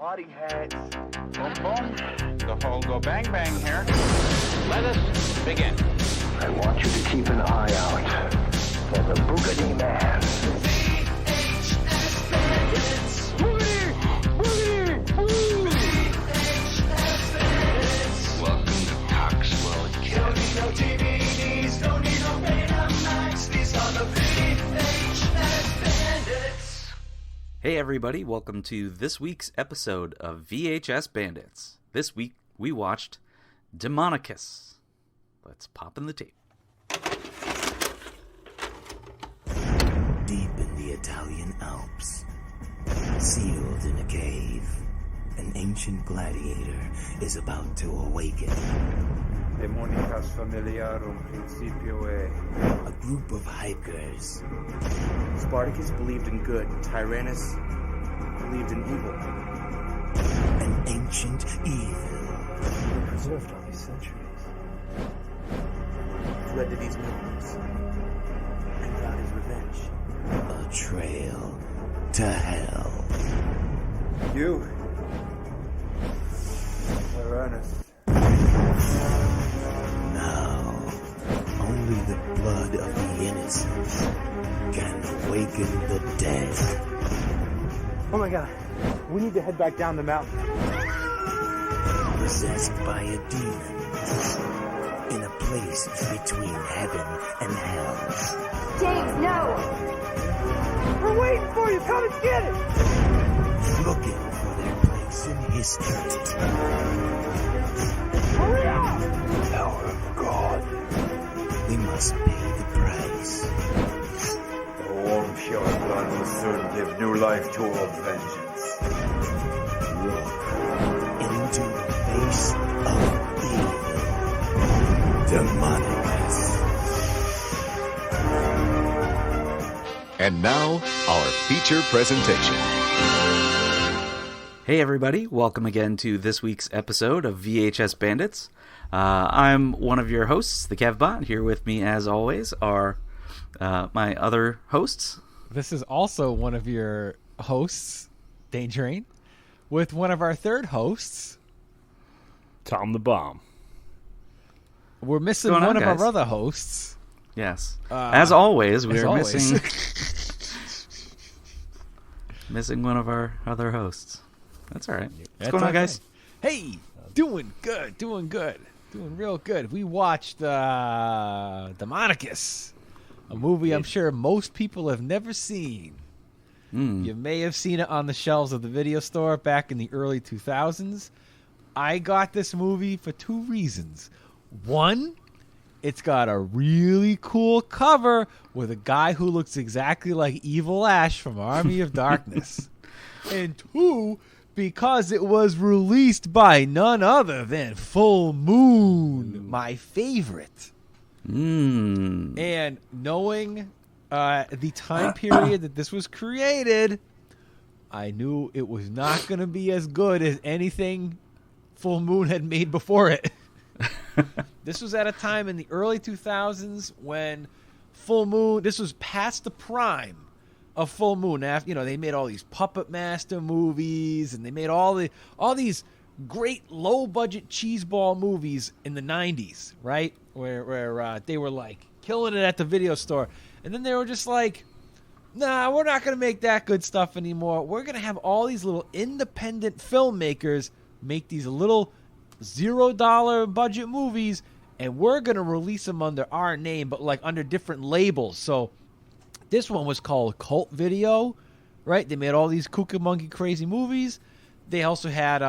party hats. Boom, boom. The whole go bang bang here. Let us begin. I want you to keep an eye out for the Boogity Man. VHS Bandits. Boogity! Boogity! VHS Bandits. Welcome to Coxwell Academy. Don't need no DVDs, don't need no Betamax. These are the VHS Bandits. Hey everybody, welcome to this week's episode of VHS Bandits. This week we watched Demonicus. Let's pop in the tape. Deep in the Italian Alps, sealed in a cave, an ancient gladiator is about to awaken. Demonicus familiarum principio e. A group of hikers, Spartacus believed in good. Tyranus believed in evil. an ancient evil, Preserved all these centuries. Led to these movements. And got his revenge. a trail to hell. You, Tyranus. Now, only the blood of the innocent can awaken the dead. Oh my god. We need to head back down the mountain. Possessed by a demon in a place between heaven and hell. James, no! We're waiting for you! Come and get it! Looking for their place in history. Hurry up! Power of God. They must pay the price. The warm, pure blood will soon give new life to all vengeance. Walk into the face of evil. Demonicus. And now, our feature presentation. Hey everybody, welcome again to this week's episode of VHS Bandits. I'm one of your hosts, the KevBot. Here with me, as always, are my other hosts. This is also one of your hosts, Dangerine, with one of our third hosts, Tom the Bomb. We're missing What's going one on, of guys? our other hosts. Yes. As always, we as are always. missing one of our other hosts. That's all right. What's That's going on, okay. guys? Hey, doing good, doing real good. We watched Demonicus, a movie I'm sure most people have never seen. You may have seen it on the shelves of the video store back in the early 2000s. I got this movie for two reasons. One, it's got a really cool cover with a guy who looks exactly like Evil Ash from Army of Darkness. And two, because it was released by none other than Full Moon, my favorite. And knowing the time period that this was created, I knew it was not going to be as good as anything Full Moon had made before it. This was at a time in the early 2000s when Full Moon, this was past the prime of Full Moon. After, they made all these Puppet Master movies, and they made all these great low budget cheeseball movies in the 90s, right? Where they were like killing it at the video store. And then they were just like, nah, we're not going to make that good stuff anymore. We're going to have all these little independent filmmakers make these little $0 budget movies, and we're going to release them under our name, but like under different labels. So this one was called Cult Video, right? They made all these kooky monkey crazy movies. They also had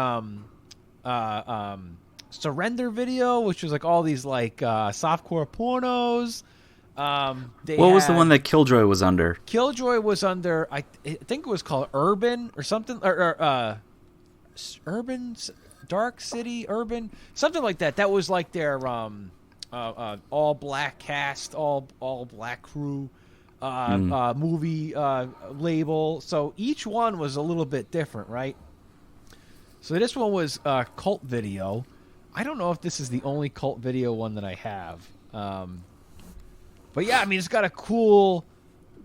Surrender Video, which was like all these like softcore pornos. What was the one that Killjoy was under? Killjoy was under, I think it was called Urban or something, or Urban, Dark City, Urban, something like that. That was like their all black cast, all black crew movie label. So each one was a little bit different, right? So this one was Cult Video. I don't know if this is the only Cult Video one that I have. But yeah, I mean, it's got a cool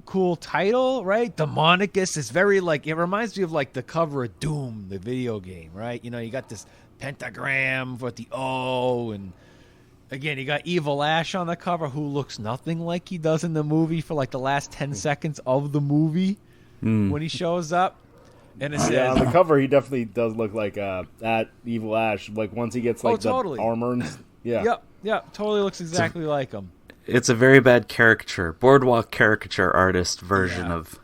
cool title, right? Demonicus is very like, it reminds me of like the cover of Doom, the video game, right? You know, you got this pentagram with the O, and again, you got Evil Ash on the cover, who looks nothing like he does in the movie for like the last 10 seconds of the movie when he shows up. And it says, on the cover, he definitely does look like that Evil Ash. Like once he gets like the armor, and, Yep, totally looks exactly like him. It's a very bad caricature, boardwalk caricature artist version of.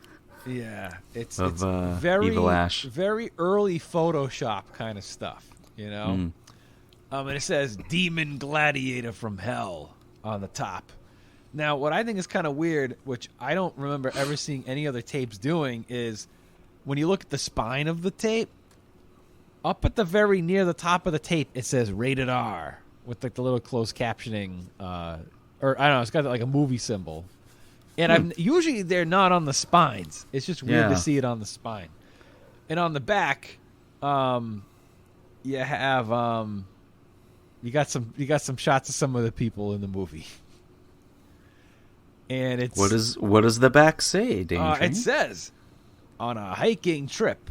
Yeah, it's very Evil Ash, very early Photoshop kind of stuff, you know. And it says Demon Gladiator from Hell on the top. Now, what I think is kind of weird, which I don't remember ever seeing any other tapes doing, is when you look at the spine of the tape, up at the very near the top of the tape, it says rated R with like the little closed captioning, or I don't know, it's got like a movie symbol. And usually they're not on the spines. It's just weird to see it on the spine. And on the back, you have you got some shots of some of the people in the movie. And it's what does the back say, Danger? It says, on a hiking trip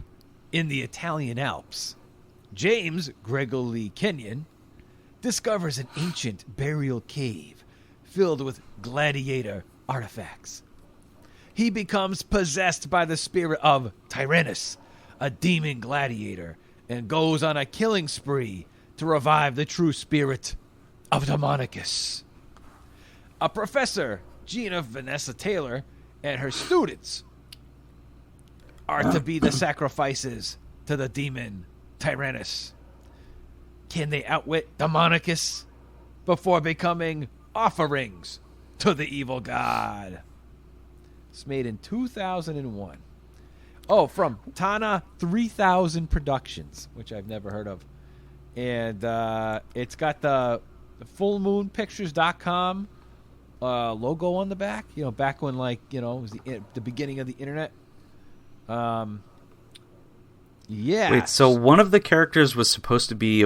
in the Italian Alps, James Gregory Kenyon discovers an ancient burial cave filled with gladiator artifacts. He becomes possessed by the spirit of Tyranus, a demon gladiator, and goes on a killing spree to revive the true spirit of Demonicus. A professor, Gina Vanessa Taylor, and her students are to be the sacrifices to the demon Tyranus. Can they outwit Demonicus before becoming offerings to the evil god? It's made in 2001. Oh, from Tana 3000 Productions, which I've never heard of. And it's got the fullmoonpictures.com logo on the back. You know, back when, like, you know, it was the beginning of the internet. Yeah. Wait, so one of the characters was supposed to be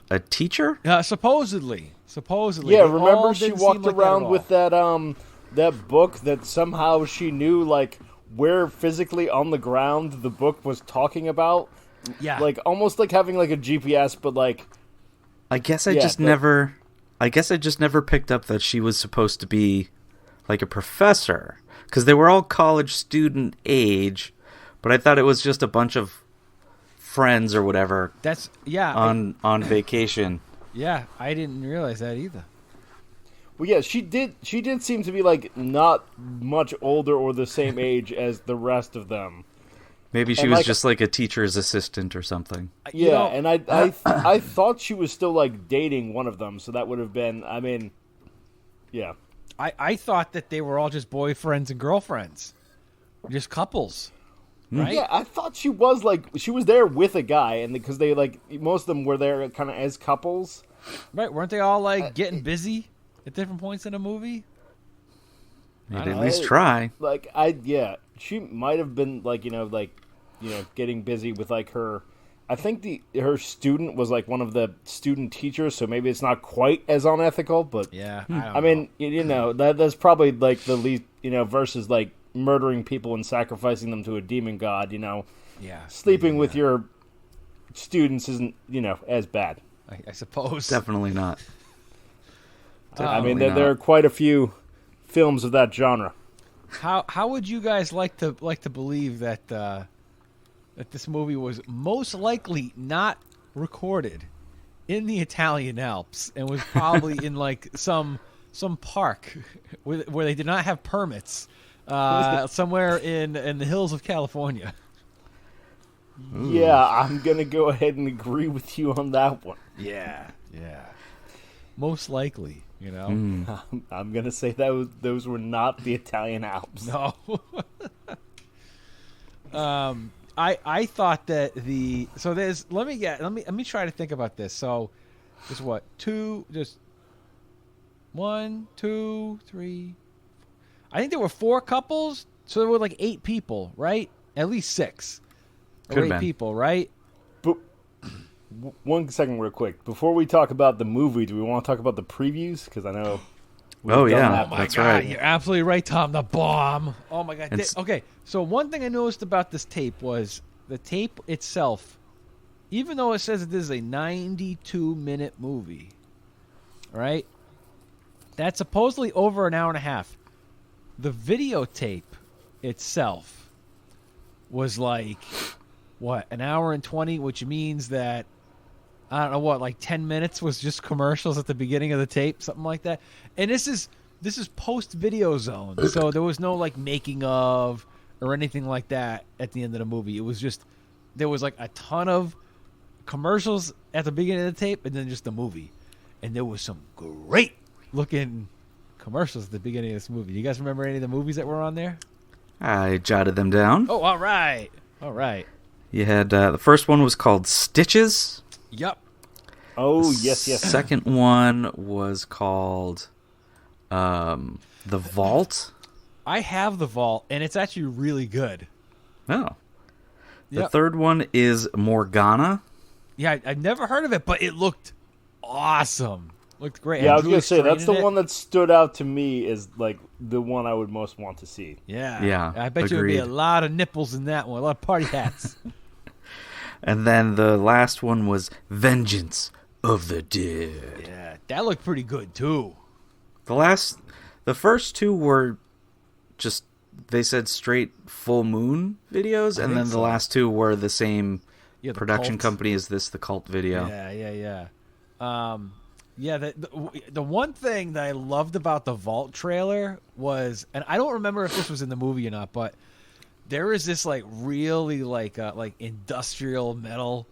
a teacher? Supposedly. Yeah, remember she walked around with that book that somehow she knew, like, where physically on the ground the book was talking about? Yeah. Like, almost like having, like, a GPS, but, like... I guess I just never picked up that she was supposed to be, like, a professor. Because they were all college student age, but I thought it was just a bunch of friends or whatever. That's on vacation. Yeah, I didn't realize that either. Well, yeah, she did seem to be, like, not much older or the same age as the rest of them. Maybe she was just like a teacher's assistant or something. Yeah, and I thought she was still, like, dating one of them, so that would have been, I mean, yeah. I thought that they were all just boyfriends and girlfriends. Just couples. Right? Yeah, I thought she was there with a guy, and because they, like, most of them were there kind of as couples. Right, weren't they all, like, getting busy at different points in the movie? They'd at least try. Like, she might have been, like, getting busy with, like, her... I think her student was, like, one of the student teachers, so maybe it's not quite as unethical, but... Yeah, I mean, you know, that's probably, like, the least, you know, versus, like, murdering people and sacrificing them to a demon god, you know. Yeah. Sleeping with your students isn't, you know, as bad. I suppose. Definitely not. I mean, there are quite a few films of that genre. How would you guys like to believe that that this movie was most likely not recorded in the Italian Alps and was probably in, like, some park where they did not have permits, somewhere in the hills of California? Yeah, I'm gonna go ahead and agree with you on that one. Yeah. Most likely, you know. I'm gonna say those were not the Italian Alps. No. I thought that let me try to think about this. So there's what? 1, 2, 3. I think there were 4 couples, so there were like 8 people, right? At least 6 or 8 people, right? But 1 second, real quick, before we talk about the movie, do we want to talk about the previews? Because I know. Oh, done yeah, that. Oh my that's God, right. you're absolutely right, Tom. The bomb. Oh my God. And Okay, so one thing I noticed about this tape was the tape itself. Even though it says that this is a 92-minute movie, right? That's supposedly over an hour and a half. The videotape itself was like, what, an hour and 20, which means that, I don't know what, like 10 minutes was just commercials at the beginning of the tape, something like that. And this is post-video zone, so there was no like making of or anything like that at the end of the movie. It was just, there was like a ton of commercials at the beginning of the tape and then just the movie. And there was some great looking commercials at the beginning of this movie. You guys remember any of the movies that were on there? I jotted them down. Oh, all right. You had the first one was called Stitches. Yep. Oh, yes. Second one was called The Vault. I have The Vault, and it's actually really good. Oh. The Yep. third one is Morgana. Yeah, I've never heard of it, but it looked awesome. Looked great. Yeah, I was Drew going to say, that's the explained it. one that stood out to me as, like, the one I would most want to see. Yeah. I bet you would be a agreed. lot of nipples in that one, a lot of party hats. And then the last one was Vengeance of the Dead. Yeah, that looked pretty good, too. The first two were just, they said straight full moon videos, and then the last two were the same the production cult. company as this, the Cult Video. Yeah. The one thing that I loved about the Vault trailer was, and I don't remember if this was in the movie or not, but there is this like really like industrial metal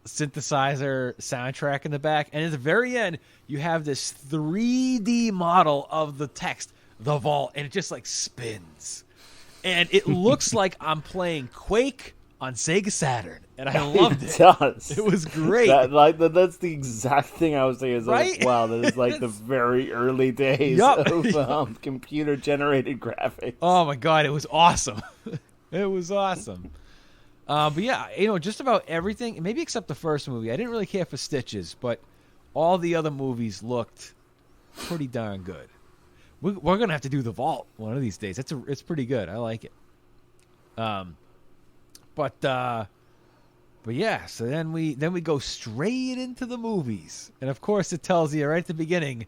synthesizer soundtrack in the back, and at the very end you have this 3D model of the text, The Vault, and it just like spins, and it looks like I'm playing Quake on Sega Saturn, and I loved it. It does. It was great. That's the exact thing I was thinking. Is Right? like, wow, that is like the very early days Yup. of computer-generated graphics. Oh my God, it was awesome. It was awesome. But yeah, just about everything, maybe except the first movie. I didn't really care for Stitches, but all the other movies looked pretty darn good. We're gonna have to do The Vault one of these days. It's pretty good. I like it. But yeah. So then we go straight into the movies, and of course it tells you right at the beginning,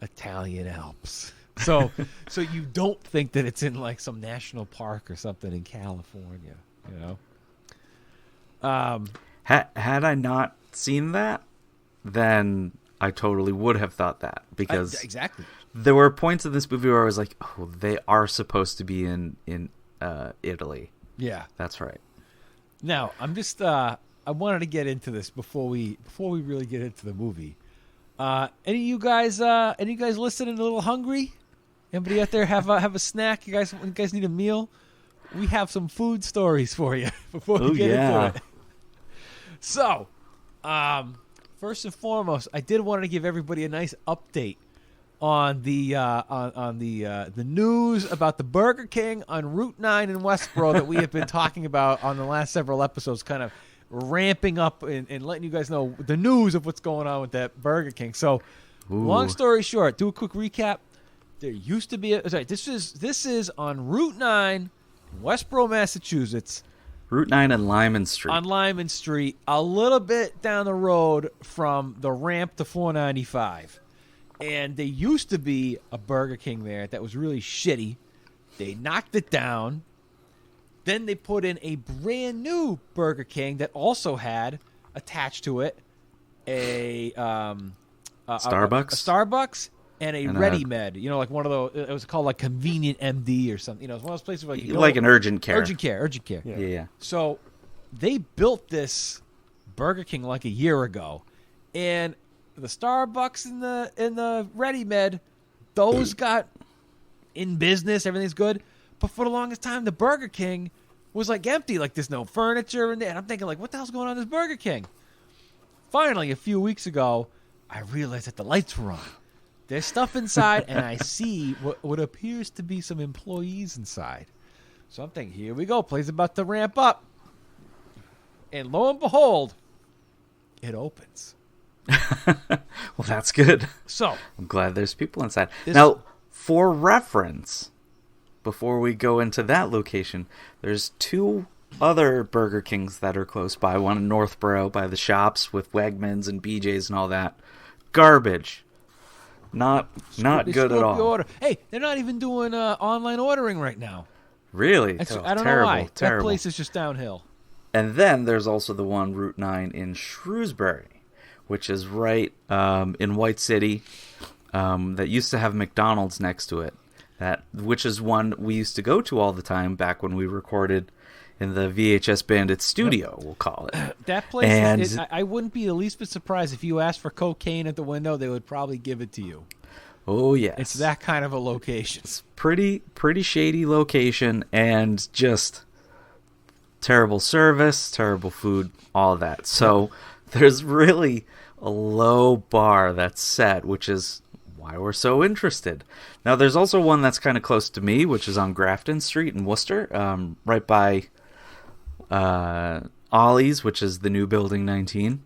Italian Alps. So you don't think that it's in like some national park or something in California, Had I not seen that, then I totally would have thought that, because exactly. There were points in this movie where I was like, oh, they are supposed to be in Italy. Yeah, that's right. Now I'm just I wanted to get into this before we really get into the movie. Any of you guys listening a little hungry? Anybody out there have a snack? You guys need a meal? We have some food stories for you before we get into it. So, first and foremost, I did want to give everybody a nice update on the the news about the Burger King on Route 9 in Westboro that we have been talking about on the last several episodes, kind of ramping up and letting you guys know the news of what's going on with that Burger King. So, long story short, do a quick recap. There used to be this is on Route 9 in Westboro, Massachusetts. Route 9 and Lyman Street. On Lyman Street, a little bit down the road from the ramp to 495. And there used to be a Burger King there that was really shitty. They knocked it down. Then they put in a brand new Burger King that also had attached to it a Starbucks. A Starbucks and a Ready-Med. Like one of those. It was called like Convenient MD or something. It was one of those places where like an urgent care. Urgent care. Yeah. So they built this Burger King like a year ago, and the Starbucks and the Ready-Med, those got in business. Everything's good. But for the longest time, the Burger King was like empty. Like there's no furniture in there. And I'm thinking like, what the hell's going on in this Burger King? Finally, a few weeks ago, I realized that the lights were on. There's stuff inside, and I see what appears to be some employees inside. So I'm thinking, here we go. Play's about to ramp up. And lo and behold, it opens. Well, that's good. So I'm glad there's people inside. Now, for reference, before we go into that location, there's 2 other Burger Kings that are close by. One in Northborough by the shops with Wegmans and BJ's and all that. Garbage. Not good at all. Order. Hey, they're not even doing online ordering right now. Really? I don't know why. Terrible. That place is just downhill. And then there's also the one, Route 9 in Shrewsbury, which is right in White City, that used to have McDonald's next to it. Which is one we used to go to all the time back when we recorded in the VHS Bandits studio, we'll call it. That place, I wouldn't be the least bit surprised if you asked for cocaine at the window, they would probably give it to you. Oh, yes. It's that kind of a location. It's pretty shady location, and just terrible service, terrible food, all that. So there's really a low bar that's set, which is why we're so interested. Now, there's also one that's kind of close to me, which is on Grafton Street in Worcester, right by Ollie's, which is the new Building 19.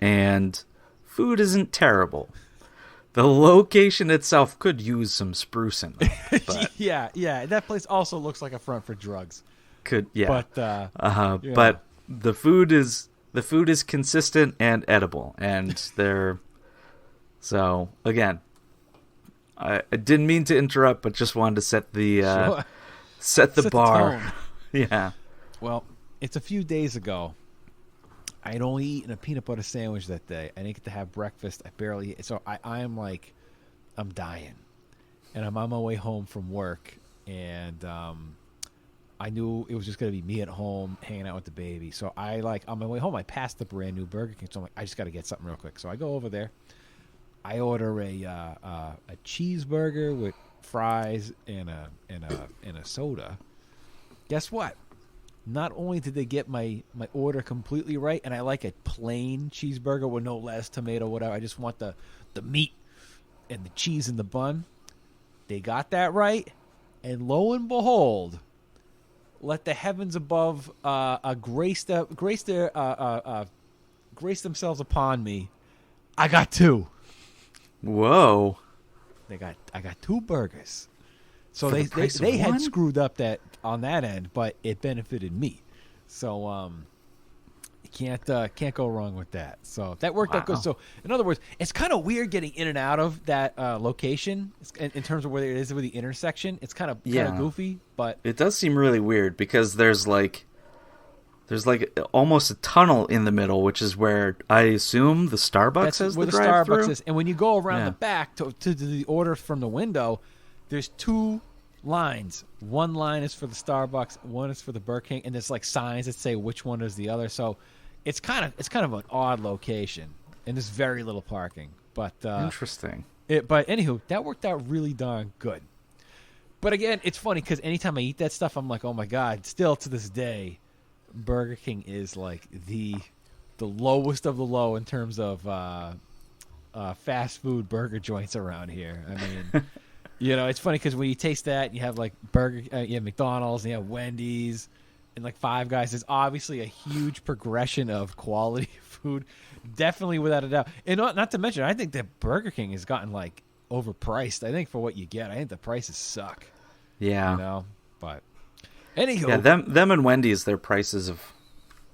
And food isn't terrible. The location itself could use some sprucing. But yeah. That place also looks like a front for drugs. But the food is consistent and edible, and they're so again. I didn't mean to interrupt, but just wanted to set the set the bar. Yeah. Well, it's a few days ago. I had only eaten a peanut butter sandwich that day. I didn't get to have breakfast. I barely. So I'm like, I'm dying, and I'm on my way home from work, and I knew it was just gonna be me at home hanging out with the baby. So I on my way home, I passed the brand new Burger King. So I'm like, I just got to get something real quick. So I go over there. I order a cheeseburger with fries and a soda. Guess what? Not only did they get my order completely right, and I like a plain cheeseburger with no lettuce, tomato, whatever. I just want the meat and the cheese in the bun. They got that right, and lo and behold, let the heavens above grace themselves upon me. I got 2. Whoa! I got 2 burgers. So they had screwed up that on that end, but it benefited me. So you can't go wrong with that. So that worked out good. So in other words, it's kind of weird getting in and out of that location in terms of where it is with the intersection. It's kind of goofy, but it does seem really weird because there's like almost a tunnel in the middle, which is where I assume the Starbucks is. Where the Starbucks is, and when you go around the back to the order from the window, there's 2 lines. One line is for the Starbucks, one is for the Burger King, and there's like signs that say which one is the other. So it's kind of an odd location, and there's very little parking. But interesting. But anywho, that worked out really darn good. But again, it's funny because anytime I eat that stuff, I'm like, oh my god! Still to this day, Burger King is like the lowest of the low in terms of fast food burger joints around here. I mean. It's funny because when you taste that, you have like you have McDonald's, and you have Wendy's, and like Five Guys. There's obviously a huge progression of quality food, definitely without a doubt. And not to mention, I think that Burger King has gotten like overpriced. I think for what you get, I think the prices suck. Yeah. But anywho, yeah, them and Wendy's, their prices have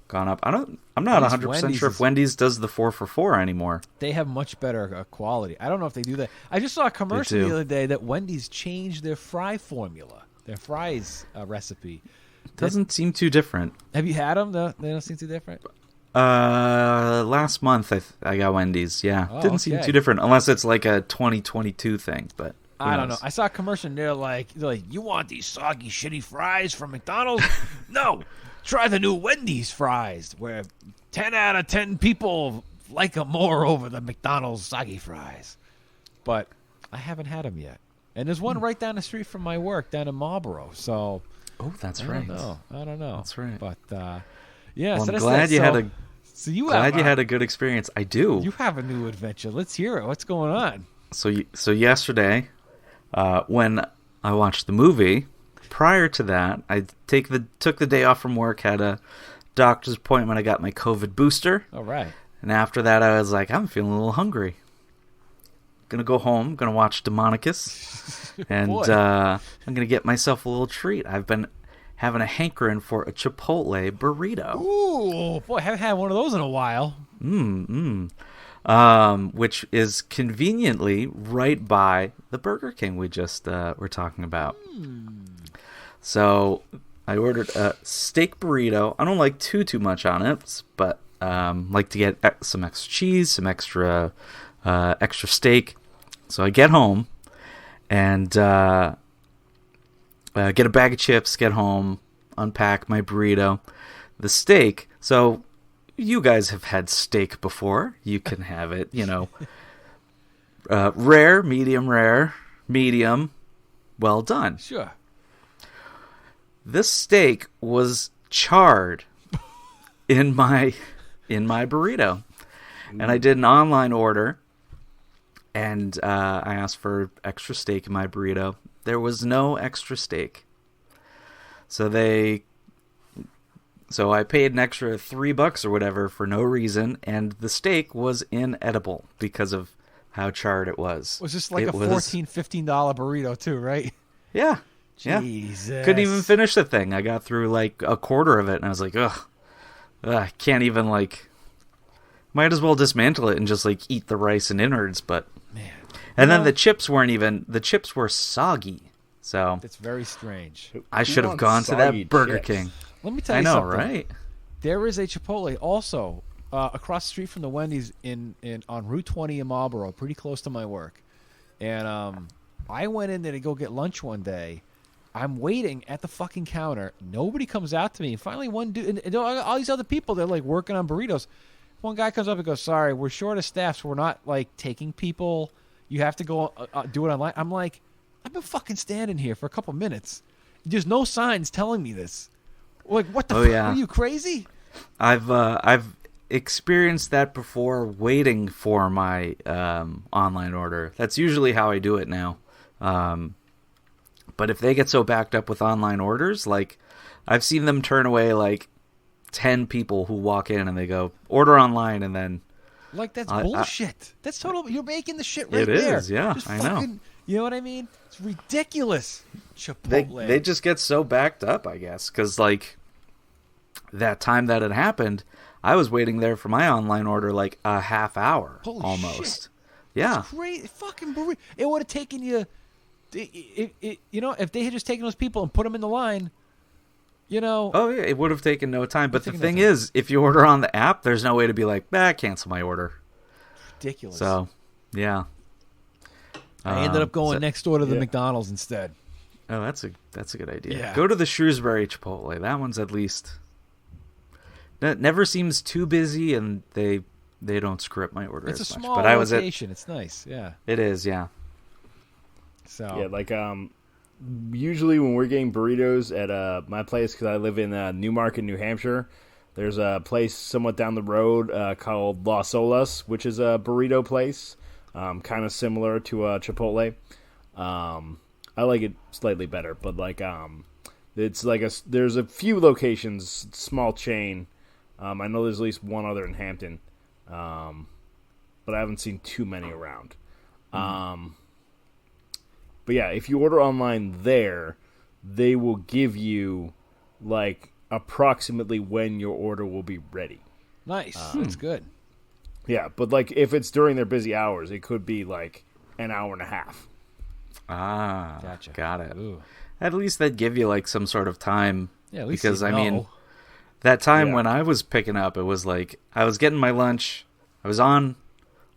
gone up. I'm not 100% sure if Wendy's does the 4 for $4 anymore. They have much better quality. I don't know if they do that. I just saw a commercial the other day that Wendy's changed their fry formula, their fries recipe. Doesn't seem too different. Have you had them? No, they don't seem too different. Last month I got Wendy's. Yeah, didn't seem too different unless it's like a 2022 thing. But I don't know. I saw a commercial and they're like, you want these soggy, shitty fries from McDonald's? No. Try the new Wendy's fries, where 10 out of 10 people like them more over the McDonald's soggy fries. But I haven't had them yet. And there's one right down the street from my work, down in Marlboro. So, that's right. I don't know. That's right. But yeah, well, so I'm glad you had a. So you had a good experience. I do. You have a new adventure. Let's hear it. What's going on? So yesterday, when I watched the movie. Prior to that, I took the day off from work, had a doctor's appointment. I got my COVID booster. All right. And after that, I was like, I'm feeling a little hungry. gonna go home, gonna watch Demonicus, and I'm gonna get myself a little treat. I've been having a hankering for a Chipotle burrito. Ooh, boy, I haven't had one of those in a while. Which is conveniently right by the Burger King we just were talking about. So I ordered a steak burrito. I don't like too much on it, but like to get some extra cheese, some extra steak. So I get home and get a bag of chips, get home, unpack my burrito. The steak, so you guys have had steak before. You can have it, rare, medium, well done. Sure. This steak was charred in my burrito. And I did an online order, and I asked for extra steak in my burrito. There was no extra steak. So I paid an extra $3 or whatever for no reason, and the steak was inedible because of how charred it was. Was this like $14, $15 burrito too, right? Yeah. Jesus. Yeah. Couldn't even finish the thing. I got through like a quarter of it, and I was like, ugh, I can't even might as well dismantle it and just eat the rice and innards, but man. And then the chips were soggy. So it's very strange. I should have gone to that Burger King. Let me tell you something. I know, right? There is a Chipotle also across the street from the Wendy's on Route 20 in Marlboro, pretty close to my work. And I went in there to go get lunch one day. I'm waiting at the fucking counter. Nobody comes out to me. And finally, one dude, and all these other people, they're working on burritos. One guy comes up and goes, "Sorry, we're short of staff, so we're not taking people. You have to go do it online." I'm like, I've been fucking standing here for a couple minutes. There's no signs telling me this. What the fuck? Yeah. Are you crazy? I've experienced that before waiting for my online order. That's usually how I do it now. But if they get so backed up with online orders, I've seen them turn away 10 people who walk in and they go, order online, and then... that's bullshit. That's total... You're making the shit right there. It is, yeah, I know. You know what I mean? It's ridiculous. Chipotle. They just get so backed up, I guess, because, that time that it happened, I was waiting there for my online order, a half hour, Holy almost. Shit. Yeah. That's crazy. Fucking burrito. It would have taken you... if they had just taken those people and put them in the line... Oh, yeah, it would have taken no time. But the thing is, if you order on the app, there's no way to be cancel my order. Ridiculous. So, yeah. I ended up going next door to the McDonald's instead. Oh, that's a good idea. Yeah. Go to the Shrewsbury Chipotle. That one's at least... That never seems too busy, and they don't screw up my order as much. It's a small but I was location. It's nice, yeah. It is, yeah. So yeah, usually when we're getting burritos at my place, because I live in Newmarket, New Hampshire, there's a place somewhat down the road called Las Olas, which is a burrito place, kind of similar to Chipotle. I like it slightly better, but it's there's a few locations, small chain. I know there's at least one other in Hampton, but I haven't seen too many around. But yeah, if you order online there, they will give you approximately when your order will be ready. Nice. That's good. Yeah, but if it's during their busy hours, it could be an hour and a half. Ah, gotcha. Got it. Ooh. At least they'd give you some sort of time. Yeah, at least because you know. I mean, that time when I was picking up, it was I was getting my lunch. I was on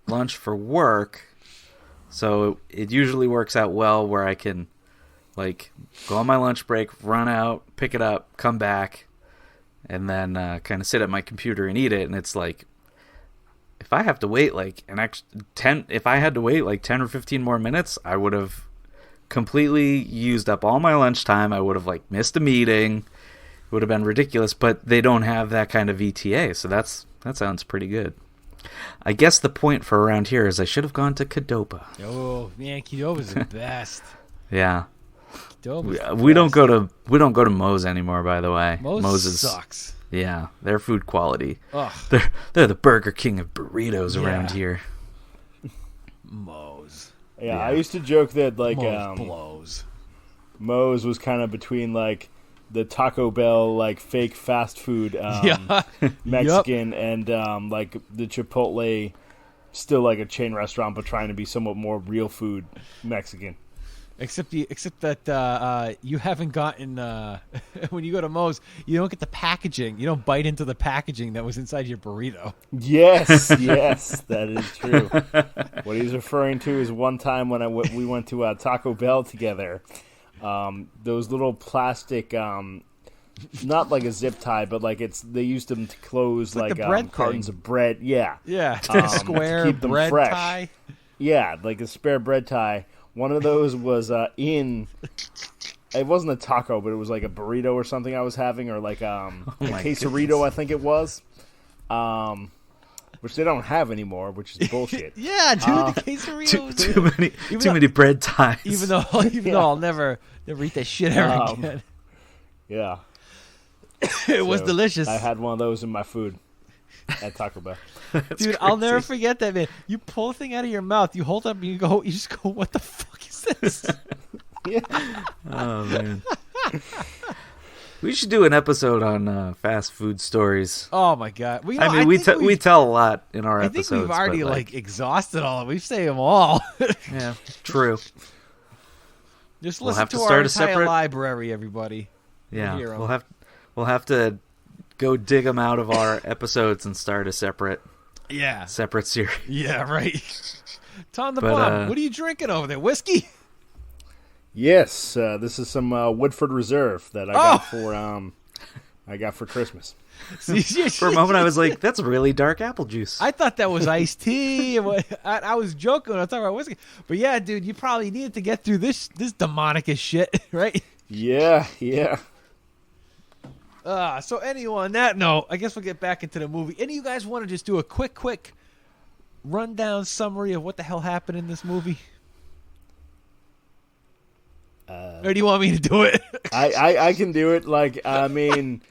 lunch for work. So it usually works out well where I can, go on my lunch break, run out, pick it up, come back, and then kind of sit at my computer and eat it. And it's if I have to wait an extra 10, if I had to wait 10 or 15 more minutes, I would have completely used up all my lunchtime. I would have missed a meeting. It would have been ridiculous. But they don't have that kind of ETA, so that sounds pretty good. I guess the point for around here is I should have gone to Qdoba. Oh man, Qdoba's the best. Yeah. We don't go to Moe's anymore, by the way. Moe's sucks. Yeah, their food quality. Ugh. They're the Burger King of burritos around here. Moe's. Yeah, I used to joke that like blows. Moe's was kind of between like the Taco Bell like fake fast food Mexican and like the Chipotle, still like a chain restaurant but trying to be somewhat more real food Mexican. Except that you haven't gotten when you go to Moe's, you don't get the packaging. You don't bite into the packaging that was inside your burrito. Yes, that is true. What he's referring to is one time when we went to Taco Bell together. Those little plastic, not like a zip tie, but like they used them to close like the bread cartons thing. of bread. Yeah, square to keep them bread fresh. tie. Yeah, like a spare bread tie. One of those was in. It wasn't a taco, but it was like a burrito or something I was having, or like a quesarito, I think it was. Which they don't have anymore, which is bullshit. Yeah, dude, the quesarito. Too many bread ties. Even though I'll never eat that shit ever again. Yeah, it was delicious. I had one of those in my food at Taco Bell. Dude, crazy. I'll never forget that, man. You pull a thing out of your mouth, you hold it up, and you just go, "What the fuck is this?" Yeah. Oh man. We should do an episode on fast food stories. Oh my god! We tell a lot in our episodes. I think we've already like exhausted all of them. We've saved them all. Yeah, true. Just We'll listen have to to our start a entire separate library, everybody. Yeah, We'll hear 'em. we'll have to go dig them out of our episodes and start a separate series. Yeah, right. Tom the Bomb, what are you drinking over there? Whiskey? Yes, this is some Woodford Reserve that I got for Christmas. For a moment, I was like, "That's really dark apple juice." I thought that was iced tea. I was joking when I was talking about whiskey, but yeah, dude, you probably needed to get through this Demonicus shit, right? Yeah. So anyway, on that note, I guess we'll get back into the movie. Any of you guys want to just do a quick rundown summary of what the hell happened in this movie? Or do you want me to do it? I can do it. Like, I mean,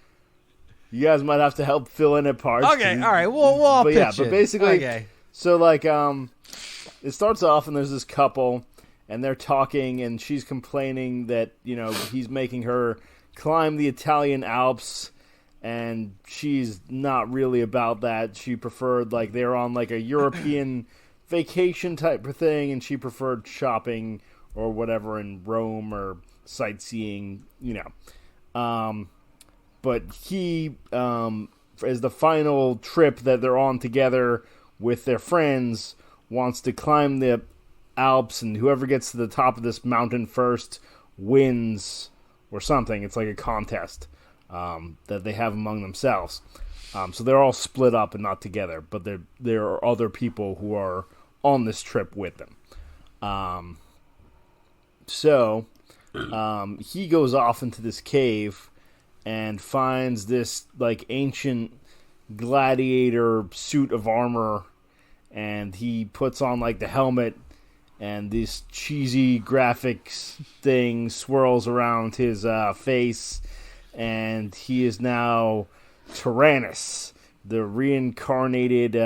you guys might have to help fill in at parts. Okay, all right. We'll all pitch in. But basically, okay. So like, it starts off and there's this couple and they're talking and she's complaining that, he's making her climb the Italian Alps and she's not really about that. She preferred, like, they're on like a European vacation type of thing and she preferred shopping or whatever in Rome or sightseeing, But he, as the final trip that they're on together with their friends, wants to climb the Alps, and whoever gets to the top of this mountain first wins or something. It's like a contest that they have among themselves. So they're all split up and not together, but there are other people who are on this trip with them. So he goes off into this cave and finds this like ancient gladiator suit of armor, and he puts on like the helmet, and this cheesy graphics thing swirls around his face, and he is now Tyranus, the reincarnated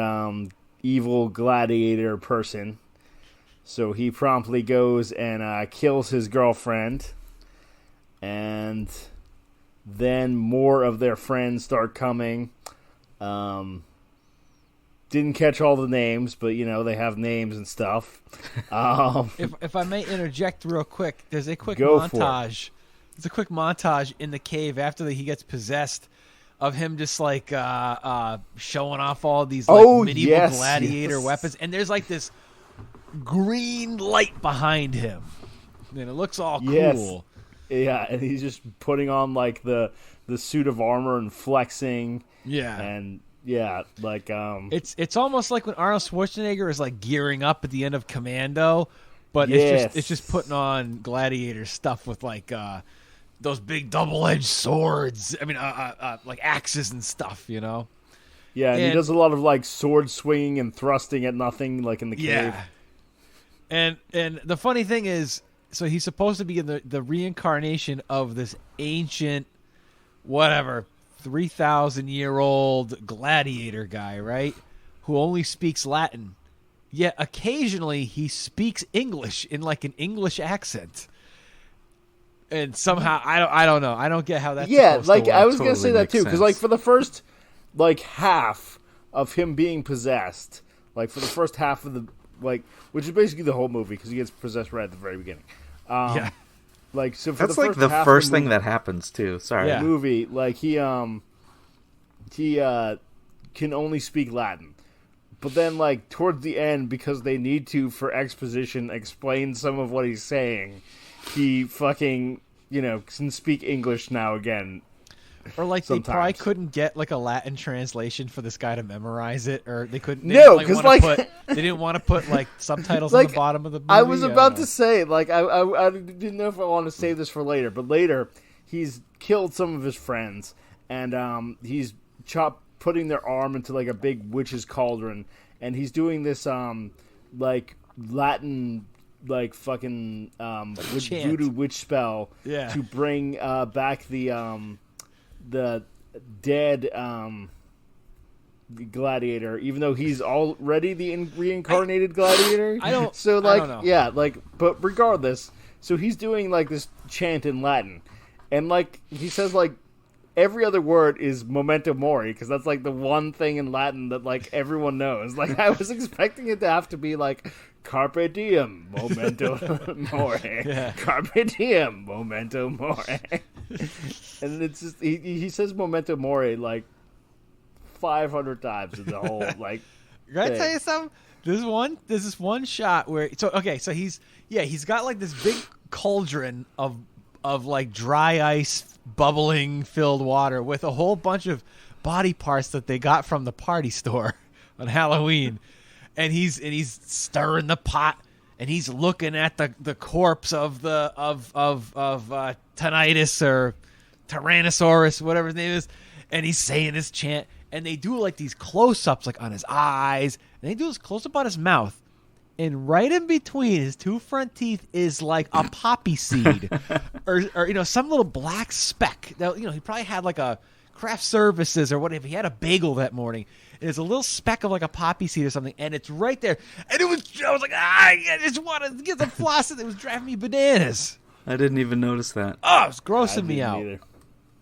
evil gladiator person. So he promptly goes and kills his girlfriend, and then more of their friends start coming. Didn't catch all the names, but they have names and stuff. If I may interject real quick, there's a quick Go montage. There's a quick montage in the cave after he gets possessed of him just like showing off all these medieval gladiator weapons, and there's like this green light behind him, and it looks all cool. Yeah, and he's just putting on like the suit of armor and flexing. Yeah, and like it's almost like when Arnold Schwarzenegger is like gearing up at the end of Commando, but it's just putting on gladiator stuff with like those big double-edged swords. I mean, like axes and stuff, Yeah, and he does a lot of like sword swinging and thrusting at nothing, like in the cave. Yeah. And the funny thing is, so he's supposed to be the reincarnation of this ancient, 3,000-year-old gladiator guy, right? Who only speaks Latin. Yet occasionally he speaks English in like an English accent. And somehow I don't know. I don't get how that's supposed to work. I was gonna say Totally that too, makes because like sense. for the first like half of him being possessed, like for the first half of the which is basically the whole movie, because he gets possessed right at the very beginning. Yeah. Like so for That's the like first the half first of the thing movie, that happens too. Sorry. Yeah. movie, like he can only speak Latin. But then, like, towards the end, because they need to, for exposition, explain some of what he's saying, he fucking, can speak English now again. Or like Sometimes. they probably couldn't get like a Latin translation for this guy to memorize it, or they couldn't. No, because they didn't want to put like subtitles on the bottom of the movie. I was about to say, like, I didn't know if I want to save this for later, but later he's killed some of his friends, and he's putting their arm into like a big witch's cauldron, and he's doing this like Latin like fucking voodoo witch spell to bring back the dead gladiator, even though he's already the reincarnated gladiator. I don't. So like, I don't know. yeah, like, but regardless, so he's doing like this chant in Latin, and like he says like every other word is memento mori, because that's like the one thing in Latin that like everyone knows. Like I was expecting it to have to be like carpe diem, memento mori, carpe diem, memento mori, and it's just he says memento mori like 500 times in the whole like. Can I tell you something? There's this one shot where so he's got like this big cauldron of like dry ice bubbling filled water with a whole bunch of body parts that they got from the party store on Halloween, and he's stirring the pot, and he's looking at the corpse of Tinnitus or Tyrannosaurus, whatever his name is, and he's saying this chant, and they do like these close-ups like on his eyes, and they do this close-up on his mouth, and right in between his two front teeth is like a poppy seed or some little black speck. Now, he probably had like a craft services or whatever. He had a bagel that morning, and there's a little speck of like a poppy seed or something, and it's right there. And I was like, I just want to get the floss. It was driving me bananas. I didn't even notice that. Oh, it was grossing me out. Either.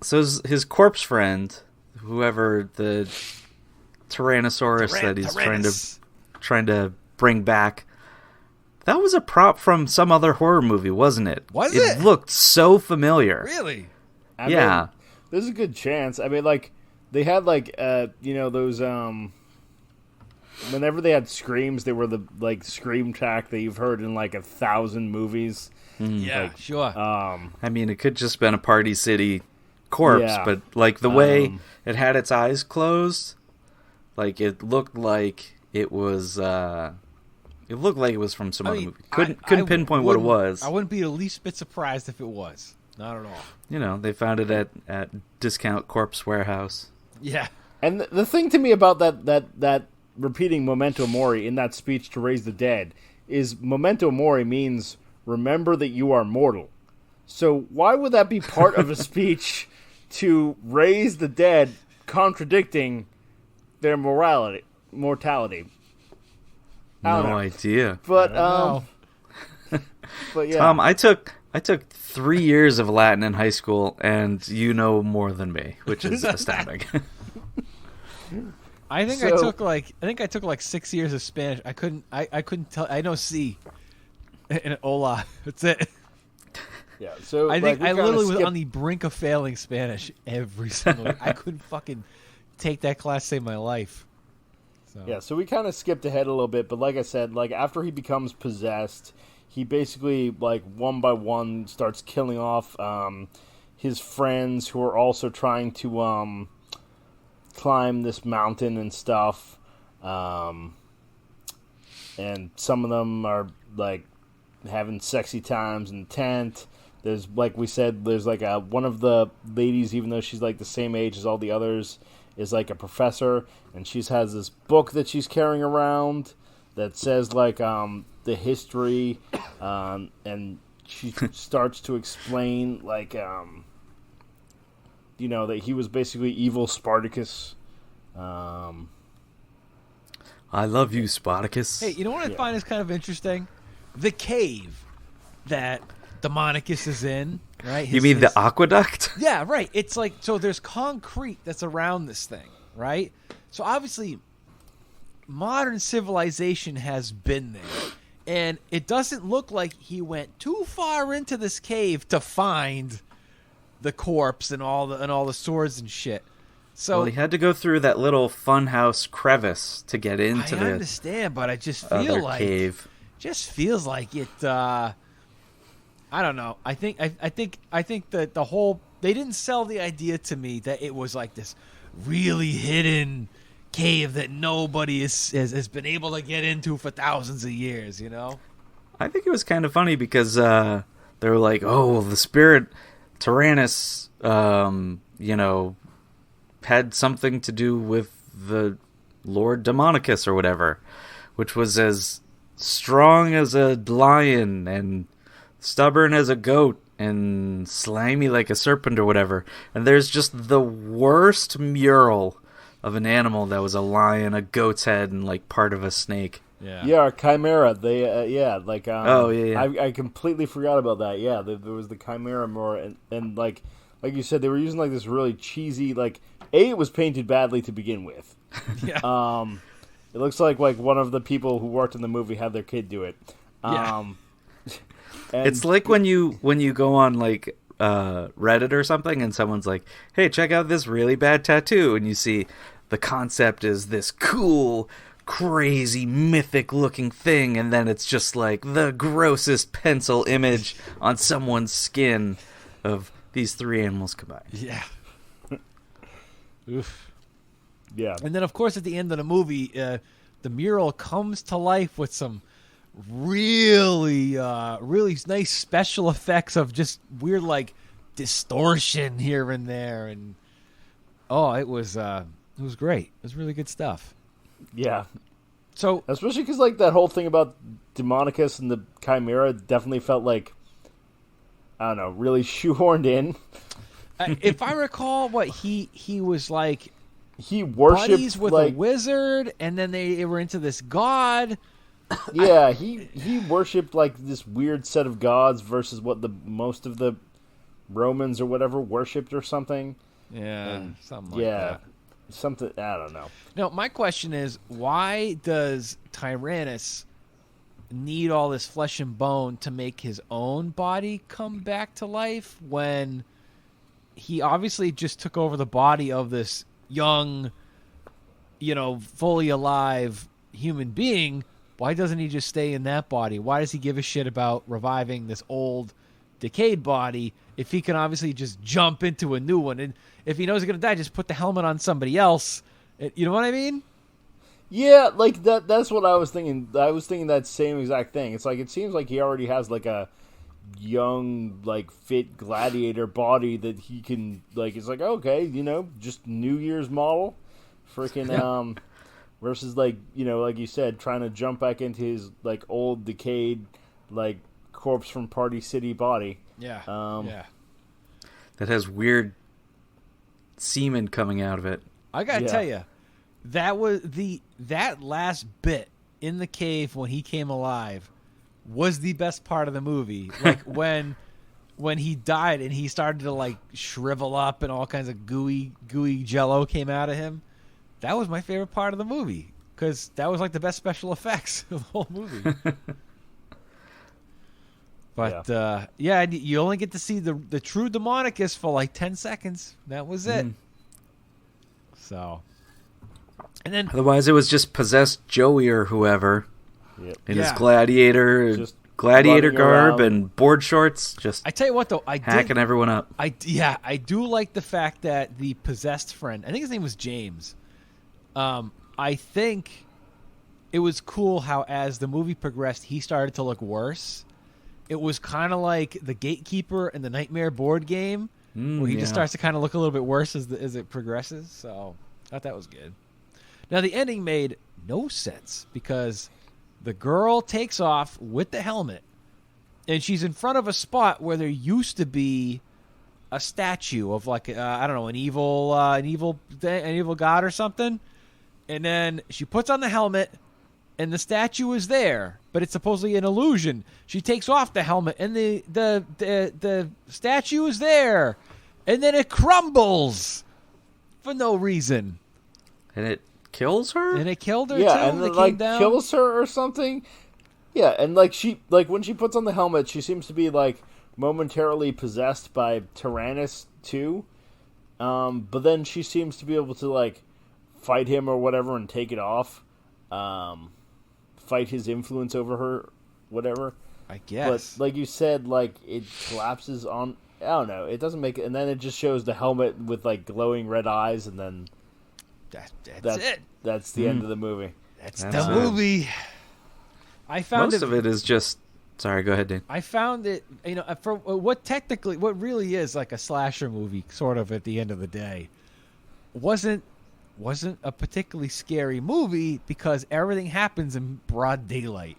So his corpse friend, whoever the Tyrannosaurus that he's trying to bring back, that was a prop from some other horror movie, wasn't it? Was it? It looked so familiar. Really? I mean, there's a good chance. I mean, like, they had, like, those, whenever they had screams, they were the, like, scream track that you've heard in, like, 1,000 movies. Yeah, like, sure. I mean, it could just been a Party City corpse, but, like, the way it had its eyes closed, like, it looked like it was, it looked like it was from some other movie. Couldn't pinpoint what it was. I wouldn't be the least bit surprised if it was. Not at all. They found it at Discount Corpse Warehouse. Yeah. And the thing to me about that repeating memento mori in that speech to raise the dead is memento mori means remember that you are mortal. So why would that be part of a speech to raise the dead, contradicting their mortality? No idea. But but yeah. Tom, I took 3 years of Latin in high school, and you know more than me, which is astounding. I think I took like 6 years of Spanish. I couldn't tell. I know C and hola. That's it. Yeah. So I think I literally was on the brink of failing Spanish every single week. I couldn't fucking take that class to save my life. So. Yeah, so we kind of skipped ahead a little bit, but like I said, like after he becomes possessed, he basically like one by one starts killing off his friends who are also trying to climb this mountain and stuff, and some of them are like having sexy times in the tent. There's, like we said, there's like one of the ladies, even though she's like the same age as all the others, is like a professor, and she has this book that she's carrying around that says like the history, and she starts to explain like that he was basically evil Spartacus. I love you, Spartacus. Hey, you know what I find is kind of interesting? The cave that Demonicus is in, right? You mean the aqueduct? Yeah, right. It's like, so there's concrete that's around this thing, right? So obviously, modern civilization has been there. And it doesn't look like he went too far into this cave to find the corpse and all the swords and shit. So well, he had to go through that little funhouse crevice to get into I understand, but I just feel like cave. Just feels like it. I don't know. I think that the whole, they didn't sell the idea to me that it was like this really hidden cave that nobody has been able to get into for thousands of years. You know. I think it was kind of funny because they were like, "Oh, well, the spirit Tyranus, had something to do with the Lord Demonicus or whatever, which was as strong as a lion and stubborn as a goat and slimy like a serpent or whatever." And there's just the worst mural of an animal that was a lion, a goat's head, and like part of a snake. Yeah, a chimera. They, I completely forgot about that. Yeah, there was the chimera more, and like you said, they were using like this really cheesy, like, it was painted badly to begin with. Yeah. It looks like one of the people who worked in the movie had their kid do it. It's like when you go on like Reddit or something, and someone's like, "Hey, check out this really bad tattoo," and you see the concept is this cool, crazy, mythic-looking thing, and then it's just like the grossest pencil image on someone's skin of these three animals combined. Yeah. Oof. Yeah. And then, of course, at the end of the movie, the mural comes to life with some really nice special effects of just weird, like, distortion here and there. And, it was great. It was really good stuff. Yeah. So, especially because, like, that whole thing about Demonicus and the Chimera definitely felt like, I don't know, really shoehorned in. If I recall, he was like, he worshipped buddies with a wizard, and then they were into this god. Yeah, he worshipped like this weird set of gods versus what most of the Romans or whatever worshipped or something. Yeah, something like that. Something, I don't know. Now, my question is, why does Tyranus need all this flesh and bone to make his own body come back to life when he obviously just took over the body of this young, fully alive human being? Why doesn't he just stay in that body? Why does he give a shit about reviving this old, decayed body if he can obviously just jump into a new one? And if he knows he's going to die, just put the helmet on somebody else. You know what I mean? Yeah, like that's what I was thinking. I was thinking that same exact thing. It's like, it seems like he already has like a young, like, fit gladiator body that he can, like, it's like, okay, just New Year's model. Freaking, versus, like, like you said, trying to jump back into his, like, old, decayed, like, corpse from Party City body. Yeah. That has weird semen coming out of it. I gotta tell you, that last bit in the cave when he came alive was the best part of the movie. Like when he died and he started to like shrivel up and all kinds of gooey jello came out of him. That was my favorite part of the movie because that was like the best special effects of the whole movie. But you only get to see the true Demonicus for like 10 seconds. That was it. So, and then otherwise it was just possessed Joey or whoever in his gladiator garb and board shorts. Just I tell you what though, hacking everyone up. I do like the fact that the possessed friend, I think his name was James. I think it was cool how as the movie progressed, he started to look worse. It was kind of like the Gatekeeper and the Nightmare board game, where he just starts to kind of look a little bit worse as it progresses. So I thought that was good. Now the ending made no sense because the girl takes off with the helmet, and she's in front of a spot where there used to be a statue of like I don't know, an evil god or something. And then she puts on the helmet, and the statue is there, but it's supposedly an illusion. She takes off the helmet, and the statue is there, and then it crumbles for no reason. And it kills her? And it killed her, yeah, too? and They it, like, came down? kills her or something. Yeah, and, like, when she puts on the helmet, she seems to be, like, momentarily possessed by Tyranus, too. But then she seems to be able to, like, fight him or whatever and take it off. Fight his influence over her, whatever. I guess. But, like you said, like, it collapses on... I don't know. It doesn't make it... And then it just shows the helmet with, like, glowing red eyes, and then... That's it. That's the end of the movie. That's the movie. I found Most of it is just... Sorry, go ahead, Dane. I found it, for what really is like a slasher movie, sort of at the end of the day, wasn't a particularly scary movie because everything happens in broad daylight.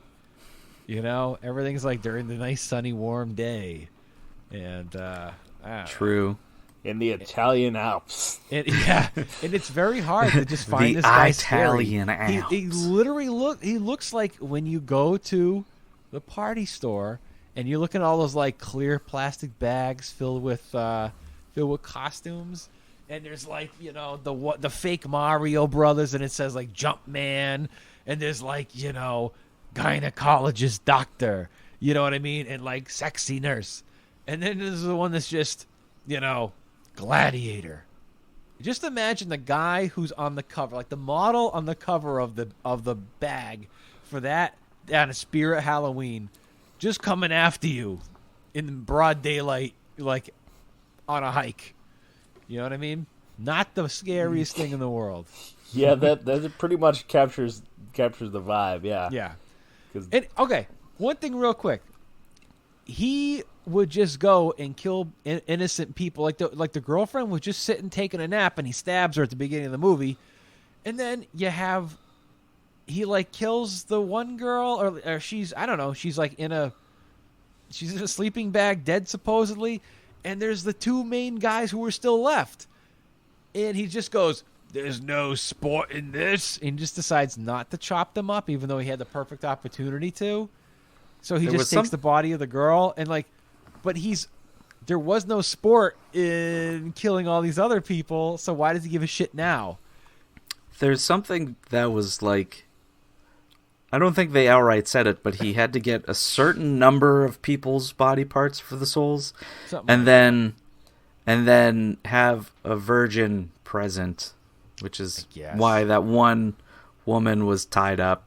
Everything's like during the nice sunny warm day, and True. In the Italian Alps. And it's very hard to just find this guy Italian scary. Alps. He literally looks like when you go to the party store and you're looking at all those like clear plastic bags filled with costumes, and there's like the fake Mario Brothers, and it says like Jumpman, and there's like gynecologist doctor, you know what I mean, and like sexy nurse, and then there's the one that's just Gladiator. Just imagine the guy who's on the cover, like the model on the cover of the bag for that on a Spirit Halloween, just coming after you in broad daylight, like on a hike. You know what I mean? Not the scariest thing in the world. Yeah, that pretty much captures the vibe. Yeah. Yeah. And okay, one thing real quick. He would just go and kill innocent people. Like the girlfriend was just sitting taking a nap, and he stabs her at the beginning of the movie. And then he like kills the one girl, or she's, I don't know, she's in a sleeping bag, dead supposedly. And there's the two main guys who are still left. And he just goes, "There's no sport in this," and just decides not to chop them up, even though he had the perfect opportunity to. So he just takes the body of the girl and but there was no sport in killing all these other people, so why does he give a shit now? There's something that was like, I don't think they outright said it, but he had to get a certain number of people's body parts for the souls, and then have a virgin present, which is why that one woman was tied up.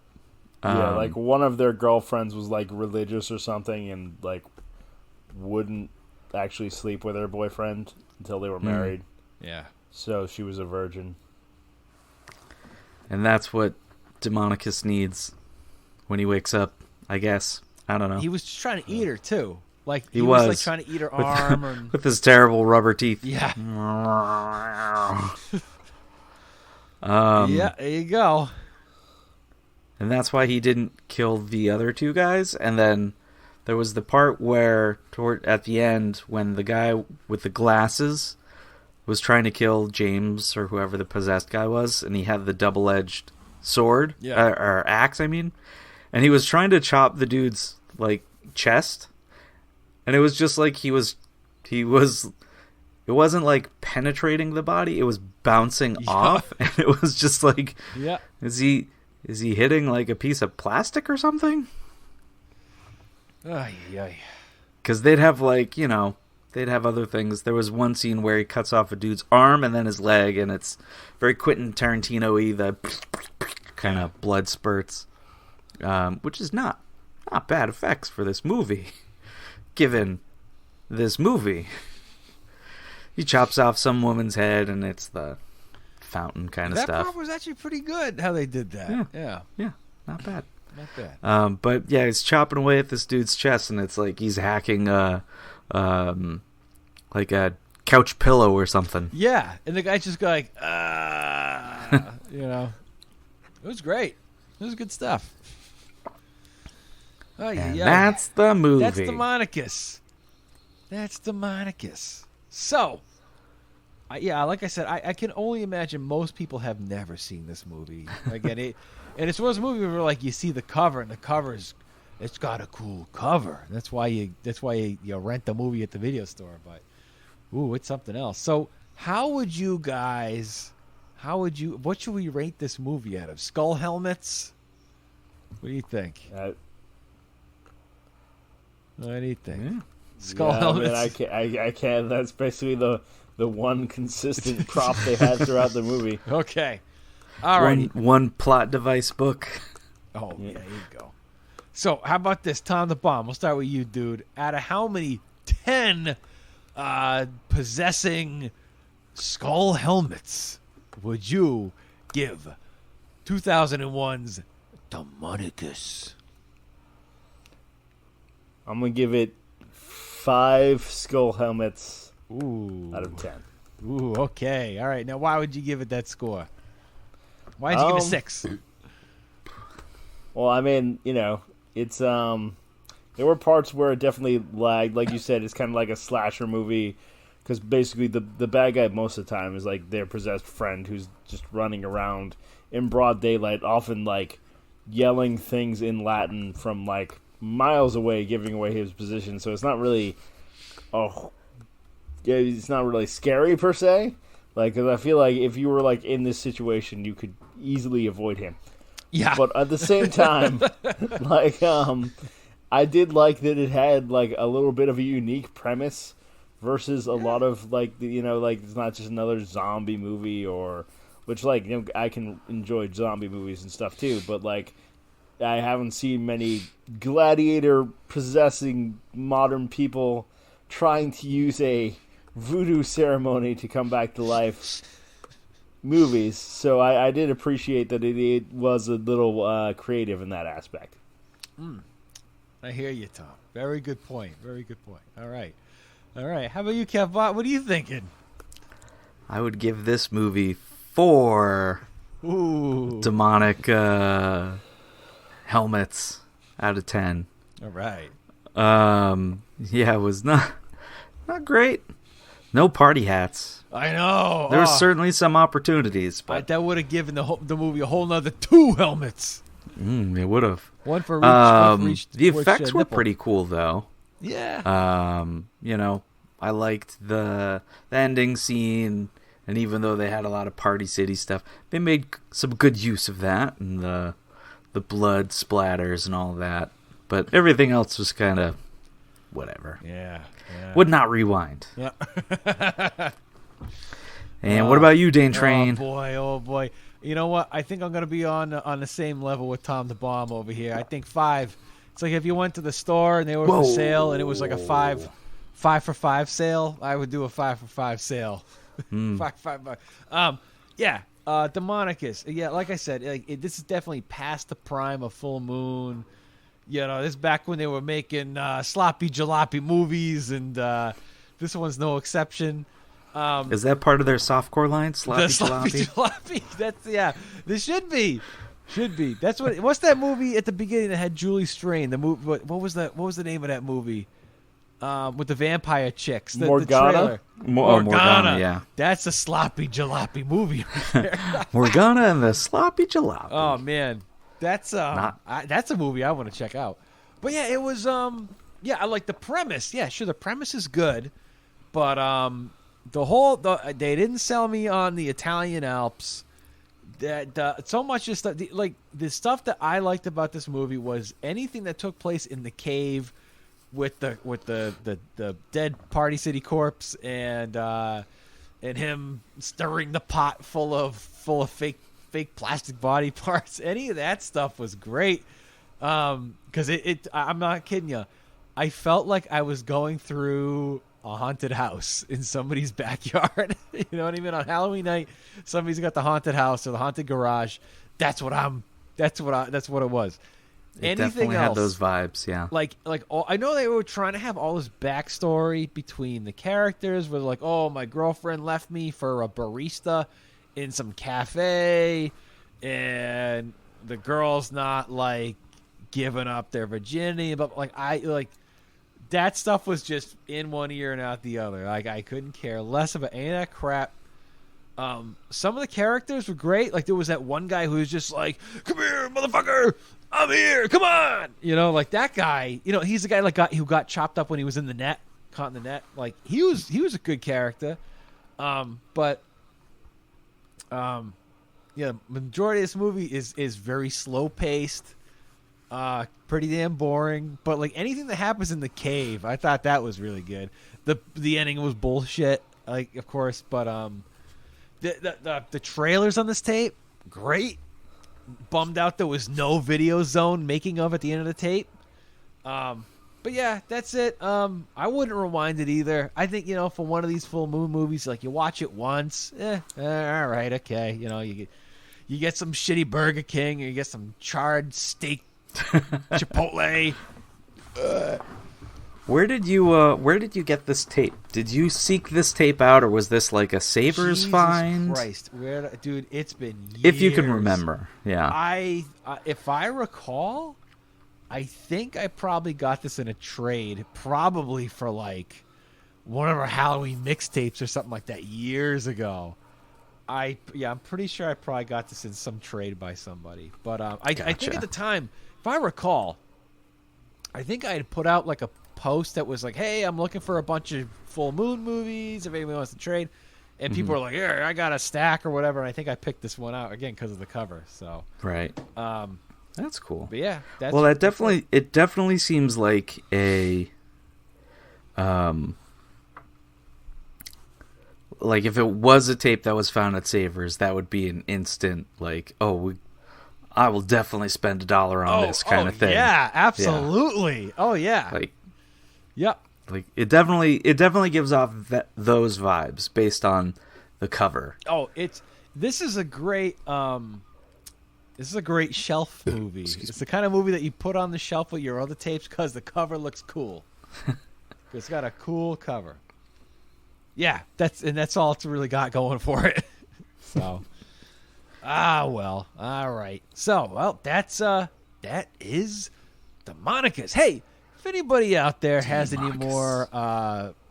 Yeah, like one of their girlfriends was like religious or something, and like wouldn't actually sleep with her boyfriend until they were married. Yeah. So she was a virgin. And that's what Demonicus needs when he wakes up, I guess. I don't know. He was just trying to eat her too. Like he was like trying to eat her arm with his terrible rubber teeth. Yeah. Yeah, there you go. And that's why he didn't kill the other two guys. And then there was the part where, at the end, when the guy with the glasses was trying to kill James or whoever the possessed guy was, and he had the double-edged sword, or axe, I mean, and he was trying to chop the dude's like chest, and it was just like it wasn't like penetrating the body; it was bouncing off, and it was just like, is he hitting like a piece of plastic or something? Because they'd have they'd have other things. There was one scene where he cuts off a dude's arm and then his leg, and it's very Quentin Tarantino-y, the kind of blood spurts, which is not bad effects for this movie, given this movie. He chops off some woman's head, and it's the fountain kind of stuff. That part was actually pretty good, how they did that. Yeah, not bad. Not bad. But yeah, he's chopping away at this dude's chest, and it's like he's hacking like a couch pillow or something. Yeah, and the guy's just like, it was great. It was good stuff. That's the movie. That's Demonicus. So, like I said, I can only imagine most people have never seen this movie. Again, and it's one of those movies where like you see the cover, and the cover's it's got a cool cover. That's why you rent the movie at the video store. But it's something else. So what should we rate this movie out of? Skull helmets? What do you think? What do you think? Yeah. Skull helmets. I can't. That's basically the one consistent prop they had throughout the movie. Okay. All right. One plot device book. Oh, yeah, there you go. So, how about this? Tom the Bomb. We'll start with you, dude. Out of how many 10 possessing skull helmets would you give 2001's Demonicus? I'm going to give it 5 skull helmets out of 10. Ooh, okay. All right. Now, why would you give it that score? Why did you give it 6? Well, I mean, it's there were parts where it definitely lagged. Like you said, it's kind of like a slasher movie because basically the bad guy most of the time is like their possessed friend who's just running around in broad daylight, often like yelling things in Latin from like miles away, giving away his position. So it's not really, it's not really scary per se. Like, because I feel like if you were like in this situation, you could easily avoid him. Yeah. But at the same time, like, I did like that it had like a little bit of a unique premise versus a lot of like like it's not just another zombie movie which like I can enjoy zombie movies and stuff too, but like I haven't seen many gladiator possessing modern people trying to use a voodoo ceremony to come back to life movies, so I did appreciate that it was a little creative in that aspect. I hear you, Tom. Very good point. Very good point. All right. How about you, Kevbot? What are you thinking? I would give this movie 4 demonic helmets out of 10. All right. Yeah, it was not great. No party hats. I know. There were certainly some opportunities, but that would have given the movie a whole nother 2 helmets. It would have. One for each. The effects were pretty cool, though. Yeah. I liked the ending scene, and even though they had a lot of Party City stuff, they made some good use of that and the blood splatters and all that. But everything else was kind of whatever. Yeah. Would not rewind. Yeah. And what about you, Dane Train? Oh boy. You know what? I think I'm going to be on the same level with Tom the Bomb over here. I think 5. It's like if you went to the store and they were for sale and it was like a 5 for 5 sale, I would do a 5 for 5 sale. 5 for 5. Demonicus. Yeah, like I said, this is definitely past the prime of Full Moon. This is back when they were making sloppy jalopy movies, and this one's no exception. Is that part of their softcore line? Sloppy jalopy? That's This should be. That's what's that movie at the beginning that had Julie Strain? The movie. What was that? What was the name of that movie? With the vampire chicks. Morgana. The trailer. Morgana. Yeah. That's a sloppy jalopy movie. Morgana and the sloppy jalopy. Oh man, that's a movie I want to check out. But yeah, it was I like the premise. Yeah, sure, the premise is good, but they didn't sell me on the Italian Alps. That so much just like the stuff that I liked about this movie was anything that took place in the cave with the dead Party City corpse and him stirring the pot full of fake plastic body parts. Any of that stuff was great. Because I'm not kidding you. I felt like I was going through a haunted house in somebody's backyard. You know what I mean? On Halloween night, somebody's got the haunted house or the haunted garage. That's what it was. It definitely had those vibes, yeah. I know they were trying to have all this backstory between the characters where they're like, oh, my girlfriend left me for a barista in some cafe, and the girl's not like giving up their virginity, but that stuff was just in one ear and out the other. Like, I couldn't care less about any of that crap. Some of the characters were great. Like there was that one guy who was just like, "Come here, motherfucker! I'm here! Come on!" You know, like that guy. You know, he's the guy who got chopped up when he was in the net, caught in the net. Like he was a good character. Yeah, majority of this movie is very slow paced, pretty damn boring. But like anything that happens in the cave, I thought that was really good. The ending was bullshit, like of course, but the trailers on this tape, great. Bummed out there was no video zone making of at the end of the tape. But yeah, that's it. I wouldn't rewind it either. I think, you know, for one of these full moon movies, like you watch it once, all right, okay. You know, you get some shitty Burger King, or you get some charred steak Chipotle. Where did you get this tape? Did you seek this tape out, or was this like a Savers find? Christ, dude, it's been years. If you can remember, yeah. If I recall, I think I probably got this in a trade, probably for like one of our Halloween mixtapes or something like that years ago. I'm pretty sure I probably got this in some trade by somebody. But I think at the time, if I recall, I think I had put out like a post that was like, "Hey, I'm looking for a bunch of full moon movies if anybody wants to trade." And people were like, "Yeah, I got a stack or whatever." And I think I picked this one out again because of the cover. So right. That's cool. But yeah, it definitely seems like a like if it was a tape that was found at Savers, that would be an instant like, I will definitely spend $1 on this kind of thing. Yeah, absolutely. Yeah. Oh yeah. Like, yep. Like it definitely gives off those vibes based on the cover. Oh, this is a great shelf movie. It's the kind of movie that you put on the shelf with your other tapes because the cover looks cool. It's got a cool cover. Yeah, that's all it's really got going for it. So, well, all right. So, well, that is Demonicus. Hey, if anybody out there has any more,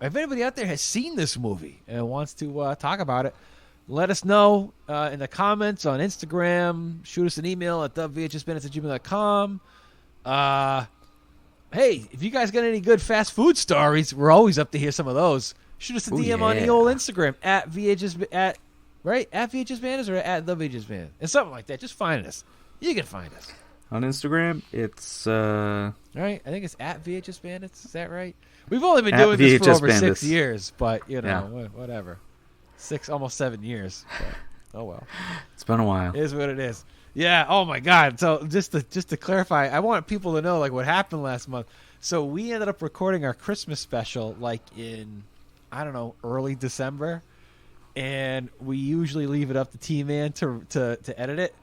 if anybody out there has seen this movie and wants to talk about it, let us know in the comments on Instagram. Shoot us an email at thevhsbandits@gmail.com. Hey, if you guys got any good fast food stories, we're always up to hear some of those. Shoot us a DM on the old Instagram at VHS at VHS Bandits or at the VHS Bandits. And something like that. Just find us. You can find us. On Instagram, it's right. I think it's at VHS Bandits. Is that right? We've only been doing this for over 6 years, but you know, whatever. Almost 7 years. But, oh well. It's been a while. It is what it is. Yeah. Oh my God. So just to clarify, I want people to know like what happened last month. So we ended up recording our Christmas special like in, I don't know, early December, and we usually leave it up to T-Man to edit it,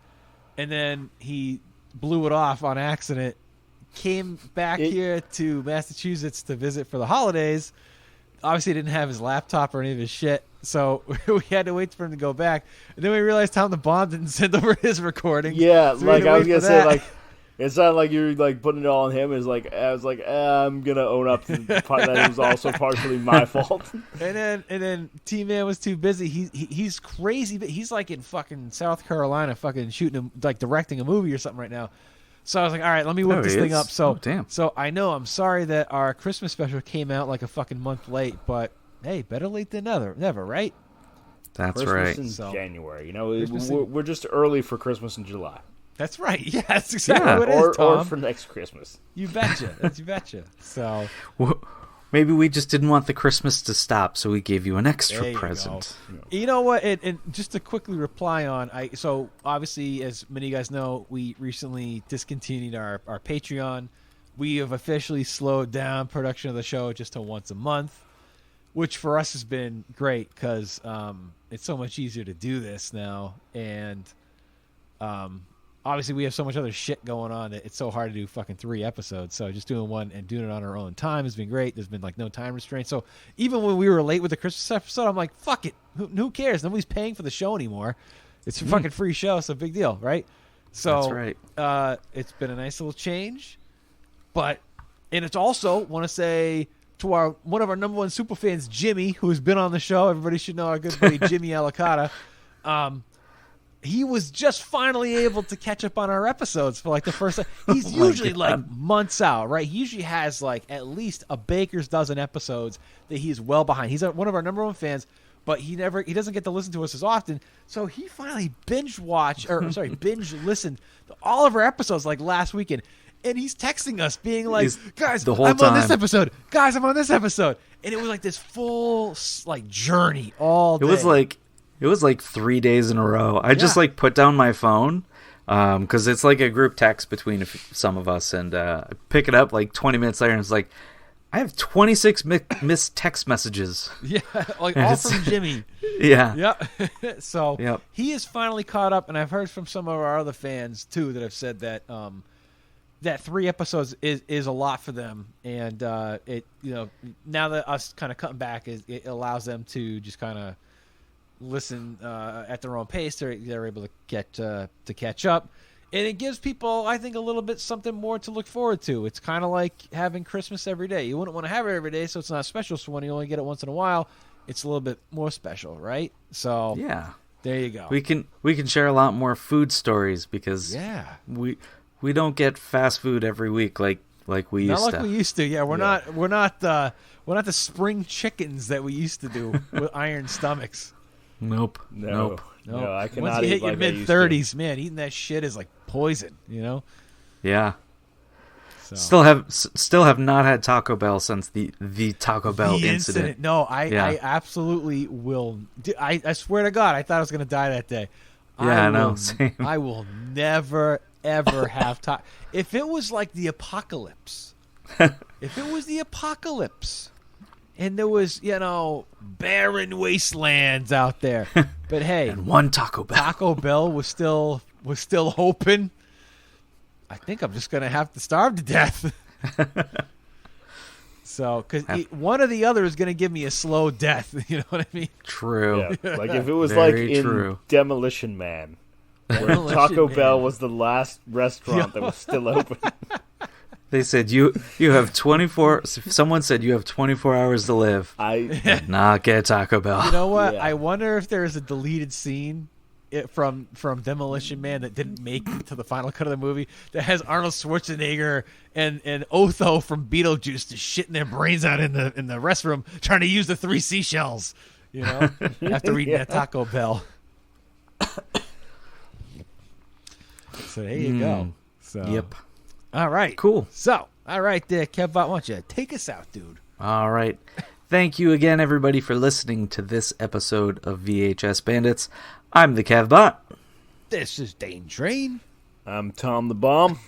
and then he blew it off on accident, came back here to Massachusetts to visit for the holidays. Obviously didn't have his laptop or any of his shit, so we had to wait for him to go back, and then we realized Tom the Bomb didn't send over his recording. Yeah, so like I was gonna say, like it's not like you're like putting it all on him. It's like I was like, I'm gonna own up to the part that it was also partially my fault. And then T-Man was too busy. He's crazy, but he's like in fucking South Carolina, fucking shooting like directing a movie or something right now. So I was like, all right, let me whip this thing up. So So I know I'm sorry that our Christmas special came out like a fucking month late, but hey, better late than never, right? That's Christmas right. in January, you know, we're just early for Christmas in July. That's right. Yeah, that's exactly what it is, Tom. Or for next Christmas. You betcha. You betcha. So maybe we just didn't want the Christmas to stop, so we gave you an extra present. You know what? And just to quickly reply on, so obviously, as many of you guys know, we recently discontinued our Patreon. We have officially slowed down production of the show just to once a month, which for us has been great because it's so much easier to do this now. And obviously, we have so much other shit going on that it's so hard to do fucking 3 episodes. So just doing one and doing it on our own time has been great. There's been like no time restraint. So even when we were late with the Christmas episode, I'm like, fuck it. Who cares? Nobody's paying for the show anymore. It's a fucking free show, so big deal, right? So that's right. It's been a nice little change. And it's also, want to say, to one of our number one super fans, Jimmy, who's been on the show. Everybody should know our good buddy Jimmy Alicata. He was just finally able to catch up on our episodes for like the first time. He's usually like months out, right? He usually has like at least a baker's dozen episodes that he's well behind. He's one of our number one fans, but he doesn't get to listen to us as often. So he finally binge listened to all of our episodes like last weekend. And he's texting us being like, guys, I'm on this episode. Guys, I'm on this episode. And it was like this full like journey all day. It was like 3 days in a row. I just like put down my phone because it's like a group text between some of us, and I pick it up like 20 minutes later, and it's like, I have 26 missed text messages. Yeah, like all from Jimmy. Yeah. So he is finally caught up, and I've heard from some of our other fans too that have said that that 3 episodes is a lot for them, and it now that us kind of cutting back, it allows them to just kind of listen at their own pace. They're able to catch up, and it gives people, I think, a little bit something more to look forward to. It's kind of like having Christmas every day. You wouldn't want to have it every day, so it's not special. So when you only get it once in a while, it's a little bit more special, right? So there you go. We can share a lot more food stories because we don't get fast food every week like we used to. Not like we used to. Yeah, we're not the spring chickens that we used to do with iron stomachs. Nope. No, I cannot. Once you hit your like mid-30s, man, eating that shit is like poison. Yeah. So. Still have not had Taco Bell since the Taco Bell incident. No, I absolutely will. I swear to God, I thought I was going to die that day. Yeah, I know. Same. I will never ever have taco. If it was like the apocalypse, and there was, barren wastelands out there. But hey, and one Taco Bell. Taco Bell was still open. I think I'm just gonna have to starve to death. So, because one or the other is gonna give me a slow death. You know what I mean? True. Yeah. Like if it was Very like in true. Demolition Man, where Taco Bell was the last restaurant that was still open. They said you have 24. Someone said you have 24 hours to live. I did not get Taco Bell. You know what? Yeah. I wonder if there is a deleted scene from Demolition Man that didn't make it to the final cut of the movie that has Arnold Schwarzenegger and Otho from Beetlejuice just shitting their brains out in the restroom trying to use the 3 seashells. After eating that Taco Bell. So there you go. So. Yep. All right. Cool. So, all right there, Kev, why don't you take us out, dude? All right. Thank you again, everybody, for listening to this episode of VHS Bandits. I'm the Kevbot. This is Dane Train. I'm Tom the Bomb.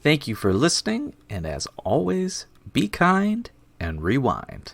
Thank you for listening, and as always, be kind and rewind.